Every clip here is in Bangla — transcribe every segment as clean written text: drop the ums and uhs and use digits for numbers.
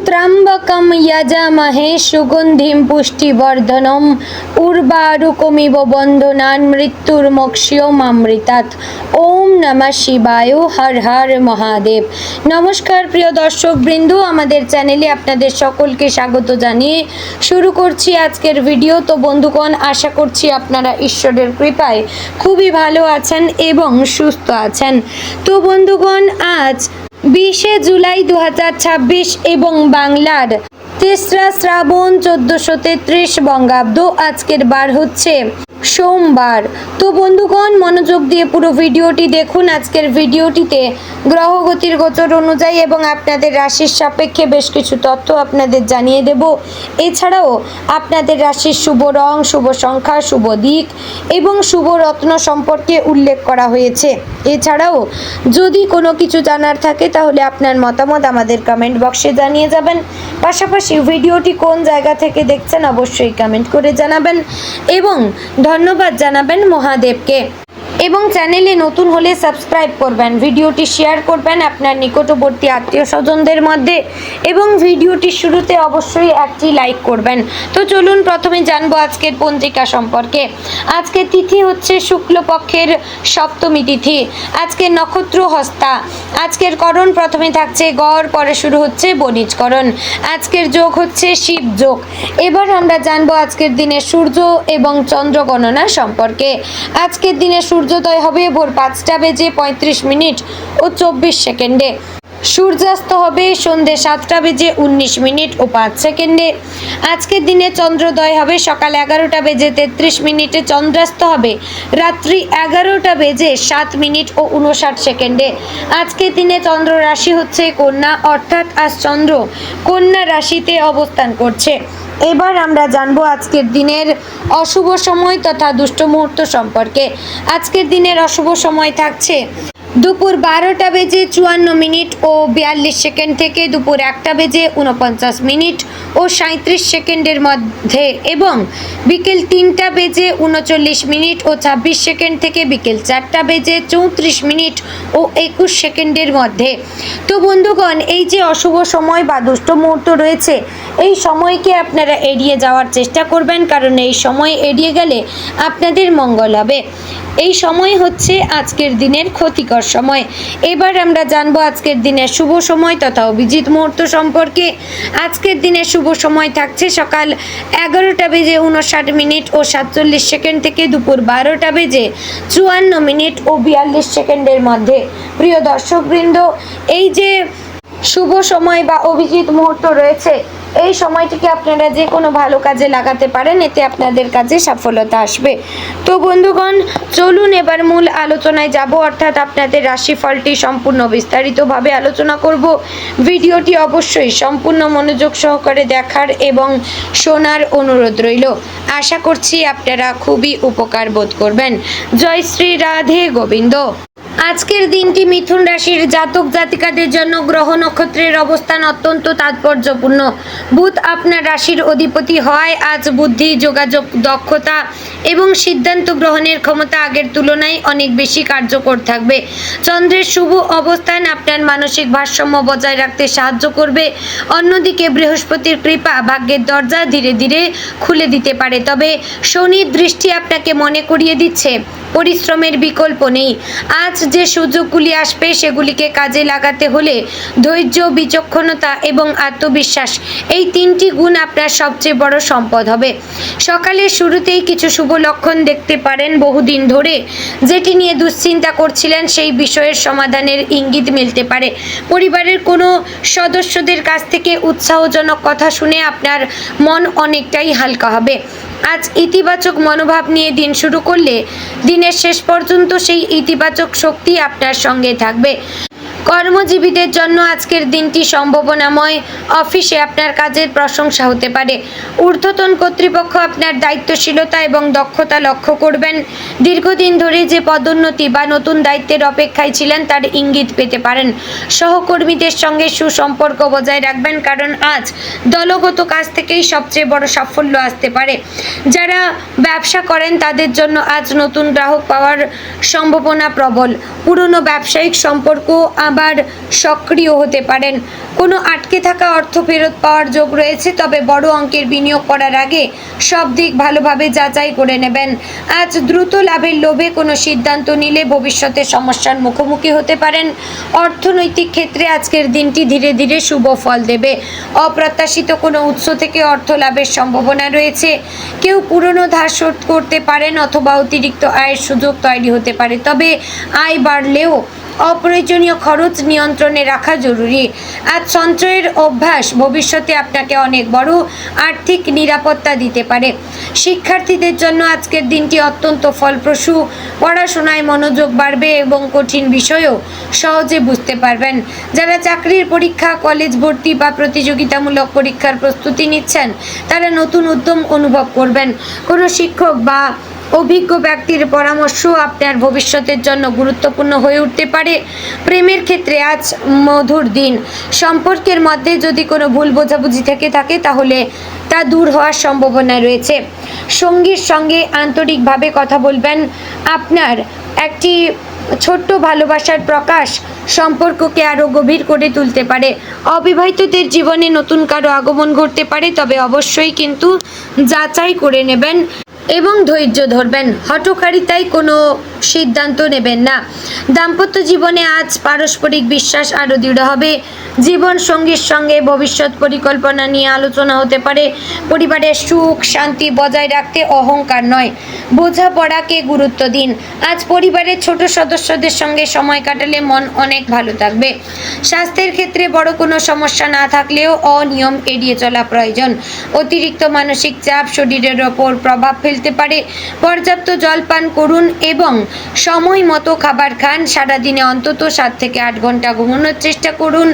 त्र्यंबकं यजामहे सुगंधिं पुष्टिवर्धनम् उर्वारुकमिव बन्धनान् मृत्युर्मोक्षयमामृतात्। ओम नमः शिवाय। हर हर महादेव। नमस्कार प्रिय दर्शक बृंद, आमादेर चैनेले आपनादेर सकलके स्वागत जानिए शुरू करछि आजकेर भिडियो। तो बंधुगण, आशा करछि आपनारा ईश्वरेर कृपाय खूबई भालो आछेन एबं सुस्थ आछेन। तो बंधुगण, आज 20 जुलाई 2026 एवं बांगलार 3रा श्रावण 1433 बंगाब्द। आजकेर बार होच्छे सोमवार। तो बंधुगण, मनोयोग दिए पुरो भिडियोटी देखुन। आजकेर भिडियोटीते ग्रहगतिर गोचर अनुयायी एवं आपनादेर राशिर सापेक्षे बेश किछु तथ्य आपनादेर जानिये देब। एछाड़ाओ आपनादेर राशिर शुभ रंग, शुभ संख्या, शुभ दिक एवं शुभ रत्न सम्पर्के उल्लेख करा हयेछे। एछाड़ाओ यदि कोनो किछु जानार थाके ताहले आपनार मतामत आमादेर कमेंट बक्से जानिये जाबेन। पाशापाशि भिडियोटी कोन जायगा थेके देखछेन अवश्यई कमेंट करे जानाबेन एवं धन्यवाद जानाबेन महादेवके। एवं चैनेले नतून होले सबस्क्राइब करबेन, भिडियोटी शेयर करबेन आपनार निकटवर्ती आत्मीय स्वजनदेर मध्य एवं भिडियोटी शुरूते अवश्यई एकटी लाइक करबेन। तो चलुन प्रथमे जानबो आजकेर पत्रिका सम्पर्के। आजकेर तिथि होच्छे शुक्लपक्षेर सप्तमी तिथि। आजकेर नक्षत्र हस्ता। आजकेर करण प्रथमे थाकছে गড়, परे शुरू होच्छे बणिजकरण। आजकेर जोग होच्छे शिव जोग। एबार आमरा जानबो आजकेर दिने सूर्य एवं चंद्र गणना सम्पर्के। आजकेर दिने सूर्योदय হবে ভোর 5টা বেজে 35 মিনিট ও 24 সেকেন্ডে। सूर्यास्त হবে সন্ধ্যে 7টা বেজে 19 মিনিট ও 5 সেকেন্ডে। আজকের দিনে চন্দ্রোদয় হবে সকাল 11টা বেজে 33 মিনিটে। চন্দ্রাস্ত হবে রাত্রি 11টা বেজে 7 মিনিট ও 59 সেকেন্ডে। আজকের দিনে চন্দ্র রাশি হচ্ছে কন্যা, অর্থাৎ আজ চন্দ্র কন্যা রাশিতে অবস্থান করছে। এবার আমরা জানবো আজকের দিনের অশুভ সময় তথা দুষ্ট মুহূর্ত সম্পর্কে। আজকের দিনের অশুভ সময় থাকছে দুপুর 12টা বেজে 54 মিনিট ও 42 সেকেন্ড থেকে দুপুর 1টা বেজে 49 মিনিট ও 37 সেকেন্ডের মধ্যে এবং বিকেল 3টা বেজে 39 মিনিট ও 26 সেকেন্ড থেকে বিকেল 4টা বেজে 34 মিনিট ও 21 সেকেন্ডের মধ্যে। তো বন্ধুগণ, এই যে অশুভ সময় বা দুষ্ট মুহূর্ত রয়েছে, এই সময়কে আপনারা এড়িয়ে যাওয়ার চেষ্টা করবেন, কারণ এই সময় এড়িয়ে গেলে আপনাদের মঙ্গল হবে। এই সময় হচ্ছে আজকের দিনের ক্ষতিকর সময়। এবার আমরা জানবো আজকের দিনের শুভ সময় তথা অভিজিৎ মুহূর্ত সম্পর্কে। আজকের দিনের শুভ সময় থাকছে সকাল 11টা বেজে 59 মিনিট ও 47 সেকেন্ড থেকে দুপুর 12টা বেজে 54 মিনিট ও 42 সেকেন্ডের মধ্যে। প্রিয় দর্শকবৃন্দ, এই যে শুভ সময় বা অভিজিৎ মুহূর্ত রয়েছে, এই সময়টিকে আপনারা যে কোনো ভালো কাজে লাগাতে পারেন, এতে আপনাদের কাজে সফলতা আসবে। তো বন্ধুগণ, চলুন এবার মূল আলোচনায় যাব, অর্থাৎ আপনাদের রাশিফলটি সম্পূর্ণ বিস্তারিতভাবে আলোচনা করব। ভিডিওটি অবশ্যই সম্পূর্ণ মনোযোগ সহকারে দেখার এবং শোনার অনুরোধ রইল। আশা করছি আপনারা খুবই উপকার বোধ করবেন। জয় শ্রী রাধে গোবিন্দ। আজকের দিনটি মিথুন রাশির জাতক জাতিকাদের জন্য গ্রহ নক্ষত্রের অবস্থান অত্যন্ত তাৎপর্যপূর্ণ। বুধ আপনার রাশির অধিপতি হয় আজ বুদ্ধি, যোগাযোগ, দক্ষতা এবং সিদ্ধান্ত গ্রহণের ক্ষমতা আগের তুলনায় অনেক বেশি কার্যকর থাকবে। চন্দ্রের শুভ অবস্থান আপনার মানসিক ভারসাম্য বজায় রাখতে সাহায্য করবে। অন্যদিকে বৃহস্পতির কৃপা ভাগ্যের দরজা ধীরে ধীরে খুলে দিতে পারে। তবে শনির দৃষ্টি আপনাকে মনে করিয়ে দিচ্ছে পরিশ্রমের বিকল্প নেই। আজ যে সুযোগগুলি আসবে সেগুলিকে কাজে লাগাতে হলে ধৈর্য, বিচক্ষণতা এবং আত্মবিশ্বাস, এই তিনটি গুণ আপনার সবচেয়ে বড় সম্পদ হবে। সকালের শুরুতেই কিছু শুভ লক্ষণ দেখতে পারেন। বহুদিন ধরে যেটি নিয়ে দুশ্চিন্তা করছিলেন সেই বিষয়ের সমাধানের ইঙ্গিত মিলতে পারে। পরিবারের কোনো সদস্যদের কাছ থেকে উৎসাহজনক কথা শুনে আপনার মন অনেকটাই হালকা হবে। আজ ইতিবাচক মনোভাব নিয়ে দিন শুরু করলে দিনের শেষ পর্যন্ত সেই ইতিবাচক শক্তি আপনার সঙ্গে থাকবে। কর্মজীবীদের জন্য আজকের দিনটি সম্ভাবনাময়। অফিসে আপনার কাজের প্রশংসা হতে পারে। ঊর্ধ্বতন কর্তৃপক্ষ আপনার দায়িত্বশীলতা এবং দক্ষতা লক্ষ্য করবেন। দীর্ঘদিন ধরে যে পদোন্নতি বা নতুন দায়িত্বের অপেক্ষায় ছিলেন তার ইঙ্গিত পেতে পারেন। সহকর্মীদের সঙ্গে সুসম্পর্ক বজায় রাখবেন, কারণ আজ দলগত কাজ থেকেই সবচেয়ে বড় সাফল্য আসতে পারে। যারা ব্যবসা করেন তাদের জন্য আজ নতুন গ্রাহক পাওয়ার সম্ভাবনা প্রবল। পুরনো ব্যবসায়িক সম্পর্ক আবার সক্রিয় হতে পারেন। কোনো আটকে থাকা অর্থ ফেরত পাওয়ার যোগ রয়েছে, তবে বড় অঙ্কের বিনিয়োগ করার আগে সব দিক ভালোভাবে যাচাই করে নেবেন। আজ দ্রুত লাভের লোভে কোনো সিদ্ধান্ত নিলে ভবিষ্যতে সমস্যার মুখোমুখি হতে পারেন। অর্থনৈতিক ক্ষেত্রে আজকের দিনটি ধীরে ধীরে শুভ ফল দেবে। অপ্রত্যাশিত কোনো উৎস থেকে অর্থ লাভের সম্ভাবনা রয়েছে। কেউ পুরনো ধার শোধ করতে পারেন অথবা অতিরিক্ত আয়ের সুযোগ তৈরি হতে পারে, তবে আয় বাড়লেও অপ্রয়োজনীয় খরচ নিয়ন্ত্রণে রাখা জরুরি। আজ সঞ্চয়ের অভ্যাস ভবিষ্যতে আপনাকে অনেক বড় আর্থিক নিরাপত্তা দিতে পারে। শিক্ষার্থীদের জন্য আজকের দিনটি অত্যন্ত ফলপ্রসূ। পড়াশোনায় মনোযোগ বাড়বে এবং কঠিন বিষয়ও সহজে বুঝতে পারবেন। যারা চাকরির পরীক্ষা, কলেজ ভর্তি বা প্রতিযোগিতামূলক পরীক্ষার প্রস্তুতি নিচ্ছেন তারা নতুন উদ্যম অনুভব করবেন। কোনো শিক্ষক বা অভিজ্ঞ ব্যক্তির পরামর্শ আপনার ভবিষ্যতের জন্য গুরুত্বপূর্ণ হয়ে উঠতে পারে। প্রেমের ক্ষেত্রে আজ মধুর দিন। সম্পর্কের মধ্যে যদি কোনো ভুল বোঝাবুঝি থেকে থাকে তাহলে তা দূর হওয়ার সম্ভাবনা রয়েছে। সঙ্গীর সঙ্গে আন্তরিকভাবে কথা বলবেন। আপনার একটি ছোট্ট ভালোবাসার প্রকাশ সম্পর্ককে আরও গভীর করে তুলতে পারে। অবিবাহিতদের জীবনে নতুন কারো আগমন ঘটতে পারে, তবে অবশ্যই কিন্তু যাচাই করে নেবেন এবং ধৈর্য ধরবেন। হঠকারিতায় কোনো সিদ্ধান্ত নেবেন না। দাম্পত্য জীবনে আজ পারস্পরিক বিশ্বাস আরও দৃঢ় হবে। জীবন সঙ্গীর সঙ্গে ভবিষ্যৎ পরিকল্পনা নিয়ে আলোচনা হতে পারে। পরিবারের সুখ শান্তি বজায় রাখতে অহংকার নয়, বোঝাপড়াকে গুরুত্ব দিন। আজ পরিবারের ছোট সদস্যদের সঙ্গে সময় কাটালে মন অনেক ভালো থাকবে। স্বাস্থ্যের ক্ষেত্রে বড় কোনো সমস্যা না থাকলেও অনিয়ম এড়িয়ে চলা প্রয়োজন। অতিরিক্ত মানসিক চাপ শরীরের ওপর প্রভাব ফেলতে পারে। পর্যাপ্ত জল পান করুন এবং সময় মতো খাবার খান। সারাদিনে অন্তত 7 থেকে 8 ঘন্টা ঘুমানোর চেষ্টা করুন।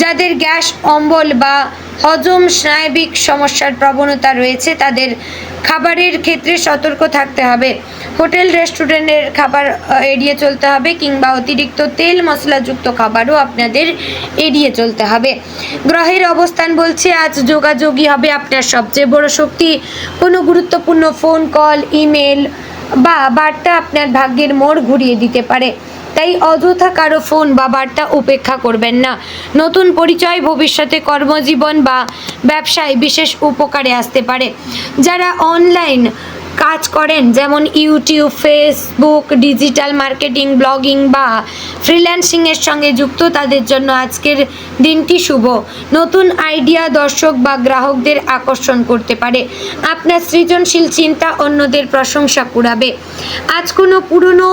যাদের গ্যাস অম্বল বা হজম স্নায়বিক সমস্যার প্রবণতা রয়েছে তাদের খাবারের ক্ষেত্রে সতর্ক থাকতে হবে। হোটেল রেস্টুরেন্টের খাবার এড়িয়ে চলতে হবে, কিংবা অতিরিক্ত তেল মশলাযুক্ত খাবারও আপনাদের এড়িয়ে চলতে হবে। গ্রহের অবস্থান বলছে আজ যোগাযোগই হবে আপনার সবচেয়ে বড় শক্তি। কোনো গুরুত্বপূর্ণ ফোন কল, ইমেল বা বার্তা আপনার ভাগ্যের মোড় ঘুরিয়ে দিতে পারে, তাই অযথা কারো ফোন বা বার্তা উপেক্ষা করবেন না। নতুন পরিচয় ভবিষ্যতে কর্মজীবন বা ব্যবসায় বিশেষ উপকারে আসতে পারে। যারা অনলাইন কাজ করেন যেমন YouTube, Facebook, digital marketing, blogging বা ফ্রিল্যান্সিংয়ের সঙ্গে যুক্ত তাদের জন্য আজকের দিনটি শুভ। নতুন আইডিয়া দর্শক বা গ্রাহকদের আকর্ষণ করতে পারে। আপনার সৃজনশীল চিন্তা অন্যদের প্রশংসা কুড়াবে। আজ কোনো পুরনো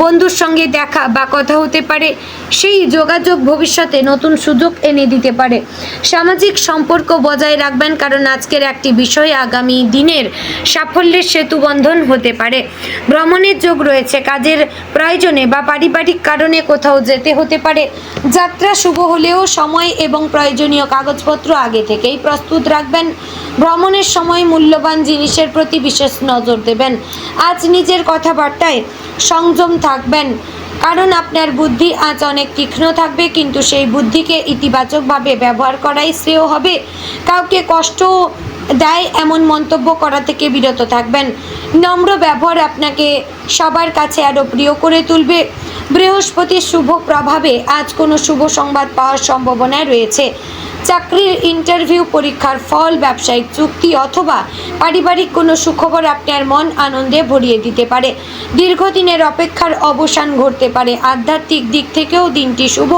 বন্ধুর সঙ্গে দেখা বা কথা হতে পারে, সেই যোগাযোগ ভবিষ্যতে নতুন সুযোগ এনে দিতে পারে। সামাজিক সম্পর্ক বজায় রাখবেন, কারণ আজকের একটি বিষয় আগামী দিনের সাফল্যের সেতুবন্ধন হতে পারে। ভ্রমণের যোগ রয়েছে। কাজের প্রয়োজনে বা পারিবারিক কারণে কোথাও যেতে হতে পারে। যাত্রা শুভ হলেও সময় এবং প্রয়োজনীয় কাগজপত্র আগে থেকেই প্রস্তুত রাখবেন। ভ্রমণের সময় মূল্যবান জিনিসের প্রতি বিশেষ নজর দেবেন। আজ নিজের কথাবার্তায় সংযম থাকবেন, কারণ আপনার বুদ্ধি আজ অনেক তীক্ষ্ণ থাকবে, কিন্তু সেই বুদ্ধিকে ইতিবাচকভাবে ব্যবহার করাই শ্রেয় হবে। কাউকে কষ্ট দেয় এমন মন্তব্য করা থেকে বিরত থাকবেন। নম্র ব্যবহার আপনাকে সবার কাছে আরও প্রিয় করে তুলবে। বৃহস্পতির শুভ প্রভাবে আজ কোনো শুভ সংবাদ পাওয়ার সম্ভাবনা রয়েছে। চাকরির ইন্টারভিউ, পরীক্ষার ফল, ব্যবসায়িক চুক্তি অথবা পারিবারিক কোনো সুখবর আপনার মন আনন্দে ভরিয়ে দিতে পারে। দীর্ঘদিনের অপেক্ষার অবসান ঘটতে পারে। আধ্যাত্মিক দিক থেকেও দিনটি শুভ।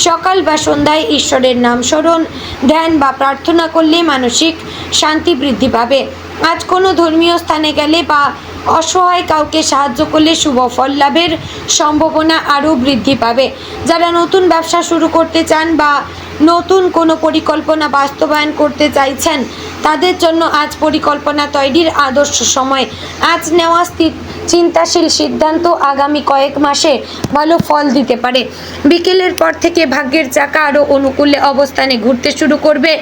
সকাল বা সন্ধ্যায় ঈশ্বরের নাম স্মরণ, ধ্যান বা প্রার্থনা করলে মানসিক শান্তি বৃদ্ধি পাবে। আজ কোনো ধর্মীয় স্থানে গেলে বা অসহায় কাউকে সাহায্য করলে শুভ ফল লাভের সম্ভাবনা আরও বৃদ্ধি পাবে। যারা নতুন ব্যবসা শুরু করতে চান বা নতুন কোনো পরিকল্পনা বাস্তবায়ন করতে চাইছেন তাদের জন্য আজ পরিকল্পনা তৈরির আদর্শ সময়। আজ নেওয়া চিন্তাশীল সিদ্ধান্ত আগামী কয়েক মাসে ভালো ফল দিতে পারে। বিকেলের পর থেকে ভাগ্যের চাকা আরও অনুকূলে অবস্থানে ঘুরতে শুরু করবে।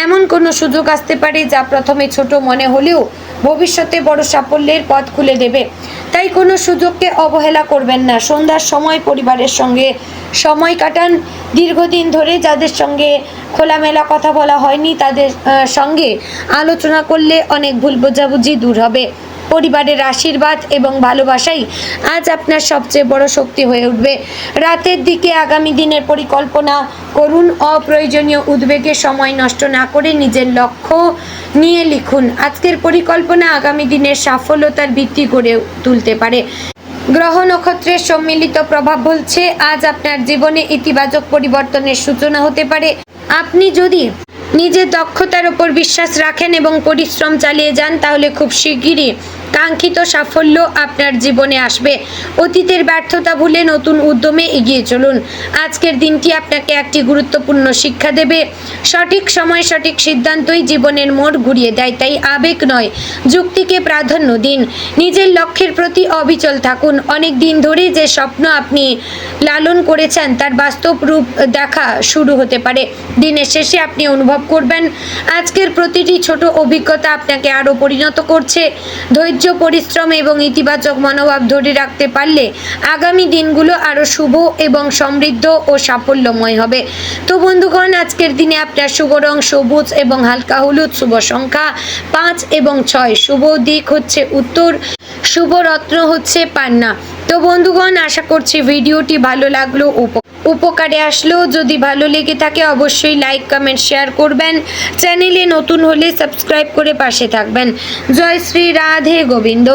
এমন কোনো সুযোগ আসতে পারে যা প্রথমে ছোট মনে হলেও ভবিষ্যতে বড় সাফল্যের পথ খুলে দেবে। তাই কোনো সুযোগকে অবহেলা করবেন না। সন্ধ্যার সময় পরিবারের সঙ্গে সময় কাটান। দীর্ঘদিন ধরে যাদের সঙ্গে খোলামেলা কথা বলা হয়নি তাদের সঙ্গে আলোচনা করলে অনেক ভুল বোঝাবুঝি দূর হবে। পরিবারের আশীর্বাদ এবং ভালোবাসাই আজ আপনার সবচেয়ে বড় শক্তি হয়ে উঠবে। রাতের দিকে আগামী দিনের পরিকল্পনা করুন। অপ্রয়োজনীয় উদ্বেগে সময় নষ্ট না করে নিজের লক্ষ্য নিয়ে লিখুন। আজকের পরিকল্পনা আগামী দিনের সাফল্যতার ভিত্তি করে তুলতে পারে। গ্রহ নক্ষত্রের সম্মিলিত প্রভাব বলছে আজ আপনার জীবনে ইতিবাচক পরিবর্তনের সূচনা হতে পারে। আপনি যদি নিজের দক্ষতার উপর বিশ্বাস রাখেন এবং পরিশ্রম চালিয়ে যান তাহলে খুব শিগগিরই কাঙ্ক্ষিত সাফল্য আপনার জীবনে আসবে। অতীতের ব্যর্থতা ভুলে নতুন উদ্যমে এগিয়ে চলুন। আজকের দিনটি আপনাকে একটি গুরুত্বপূর্ণ শিক্ষা দেবে। সঠিক সময় সঠিক সিদ্ধান্তই জীবনের মোড় ঘুরিয়ে দেয়, তাই আবেগ নয় যুক্তিকে প্রাধান্য দিন। নিজের লক্ষ্যের প্রতি অবিচল থাকুন। অনেক দিন ধরে যে স্বপ্ন আপনি লালন করেছেন তার বাস্তব রূপ দেখা শুরু হতে পারে। দিনের শেষে আপনি অনুভব করবেন আজকের প্রতিটি ছোট অভিজ্ঞতা আপনাকে আরও পরিণত করছে। ধৈর্য, পরিশ্রম এবং ইতিবাচক মনোভাব ধরে রাখতে পারলে আগামী দিনগুলো আরও শুভ এবং সমৃদ্ধ ও সাফল্যময় হবে। তো বন্ধুগণ, আজকের দিনে আপনার শুভ রং সবুজ এবং হালকা হলুদ, শুভ সংখ্যা 5 এবং 6, শুভ দিক হচ্ছে উত্তর, শুভ রত্ন হচ্ছে পান্না। তো বন্ধুগণ, আশা করছি ভিডিওটি ভালো লাগলো, উপকারে আসলো। যদি ভালো লেগে থাকে অবশ্যই লাইক, কমেন্ট, শেয়ার করবেন। চ্যানেলে নতুন হলে সাবস্ক্রাইব করে পাশে থাকবেন। জয় শ্রী রাধে গোবিন্দ।